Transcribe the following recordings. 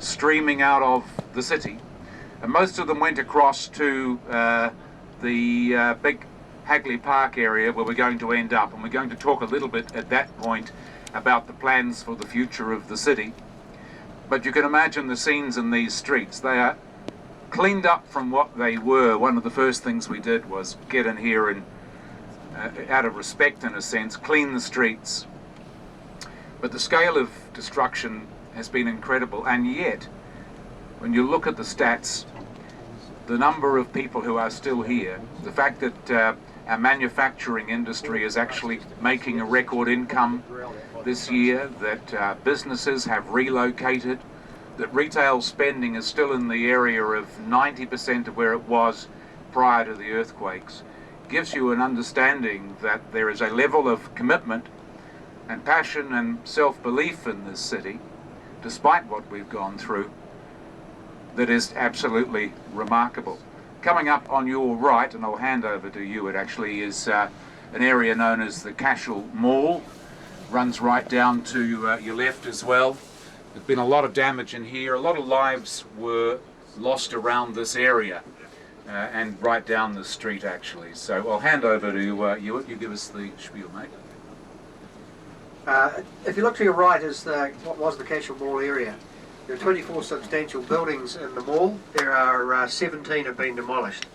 streaming out of the city, and most of them went across to the big Hagley Park area where we're going to end up, and we're going to talk a little bit at that point about the plans for the future of the city. But you can imagine the scenes in these streets. They are cleaned up from what they were. One of the first things we did was get in here and, out of respect in a sense, clean the streets. But the scale of destruction has been incredible, and yet, when you look at the stats, the number of people who are still here, the fact that our manufacturing industry is actually making a record income this year, that businesses have relocated, that retail spending is still in the area of 90% of where it was prior to the earthquakes, gives you an understanding that there is a level of commitment and passion and self-belief in this city, despite what we've gone through, that is absolutely remarkable. Coming up on your right, and I'll hand over to you, it actually is an area known as the Cashel Mall. Runs right down to your left as well. There's been a lot of damage in here. A lot of lives were lost around this area and right down the street actually. So I'll hand over to you. You give us the spiel, mate. If you look to your right is what was the Cashel Mall area. There are 24 substantial buildings in the mall. There are 17 have been demolished.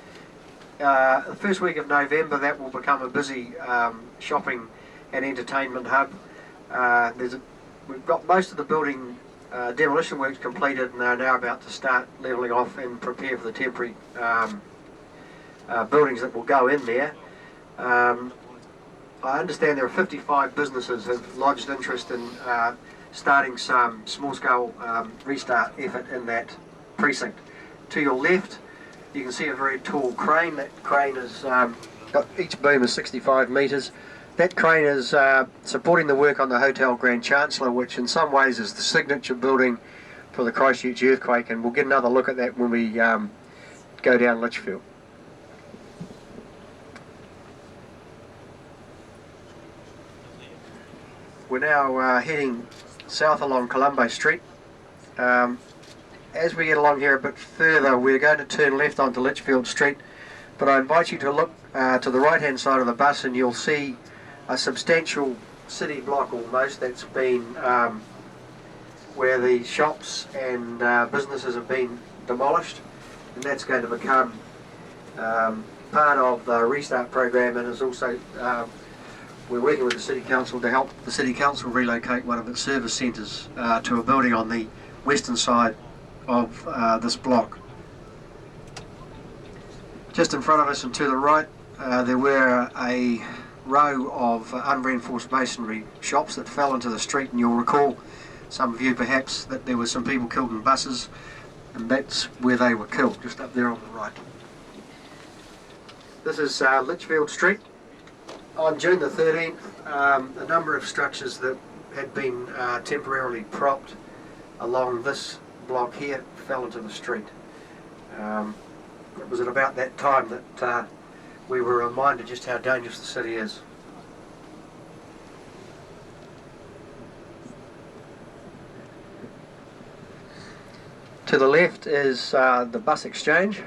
The first week of November that will become a busy shopping and entertainment hub. We've got most of the building demolition works completed, and they're now about to start levelling off and prepare for the temporary buildings that will go in there. I understand there are 55 businesses have lodged interest in starting some small-scale restart effort in that precinct. To your left, you can see a very tall crane. That crane is got each beam is 65 metres. That crane is supporting the work on the Hotel Grand Chancellor, which in some ways is the signature building for the Christchurch earthquake, and we'll get another look at that when we go down Litchfield. We're now heading south along Colombo Street. As we get along here a bit further, we're going to turn left onto Litchfield Street, but I invite you to look to the right hand side of the bus, and you'll see a substantial city block almost that's been where the shops and businesses have been demolished, and that's going to become part of the restart program, and is also we're working with the City Council to help the City Council relocate one of its service centres to a building on the western side of this block. Just in front of us and to the right there were a row of unreinforced masonry shops that fell into the street, and you'll recall, some of you perhaps, that there were some people killed in buses, and that's where they were killed, just up there on the right. This is Litchfield Street. On June the 13th, a number of structures that had been temporarily propped along this block here fell into the street. It was at about that time that we were reminded just how dangerous the city is. To the left is the bus exchange,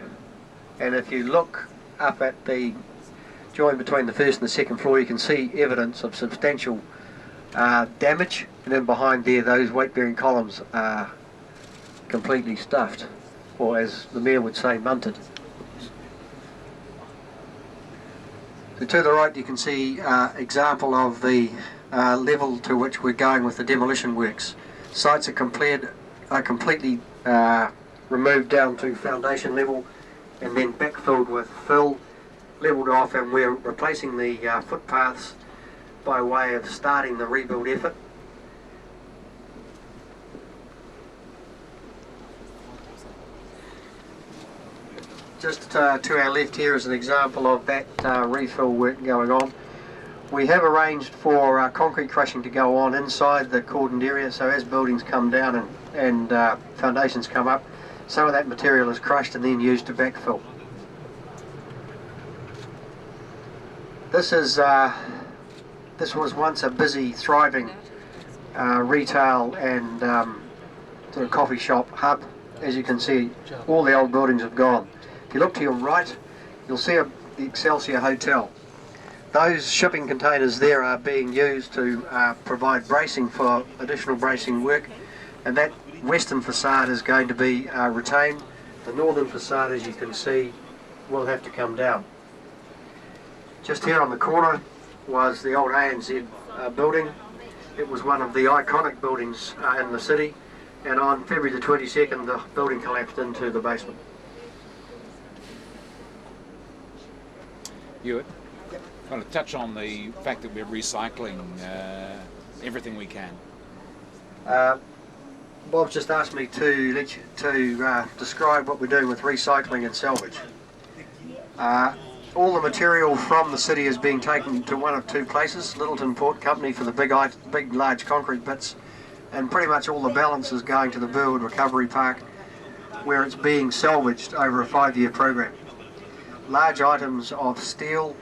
and if you look up at the join between the first and the second floor, you can see evidence of substantial damage, and then behind there those weight-bearing columns are completely stuffed, or as the mayor would say, munted. So to the right you can see example of the level to which we're going with the demolition works. Sites are completely removed down to foundation level and then backfilled with fill, levelled off, and we're replacing the footpaths by way of starting the rebuild effort. Just to our left here is an example of that refill work going on. We have arranged for concrete crushing to go on inside the cordoned area, so as buildings come down and foundations come up, some of that material is crushed and then used to backfill. This was once a busy, thriving retail and sort of coffee shop hub. As you can see, all the old buildings have gone. If you look to your right, you'll see the Excelsior Hotel. Those shipping containers there are being used to provide bracing for additional bracing work, and that western facade is going to be retained. The northern facade, as you can see, will have to come down. Just here on the corner was the old ANZ building. It was one of the iconic buildings in the city, and on February the 22nd the building collapsed into the basement. Hewitt, I want to touch on the fact that we're recycling everything we can. Bob's just asked me to describe what we're doing with recycling and salvage. All the material from the city is being taken to one of two places, Littleton Port Company for the big large concrete bits, and pretty much all the balance is going to the Burwood Recovery Park, where it's being salvaged over a 5-year program. Large items of steel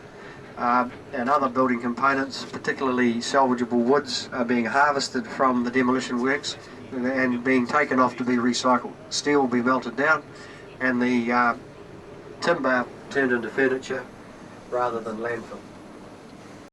and other building components, particularly salvageable woods, are being harvested from the demolition works and being taken off to be recycled. Steel will be melted down, and the timber turned into furniture rather than landfill.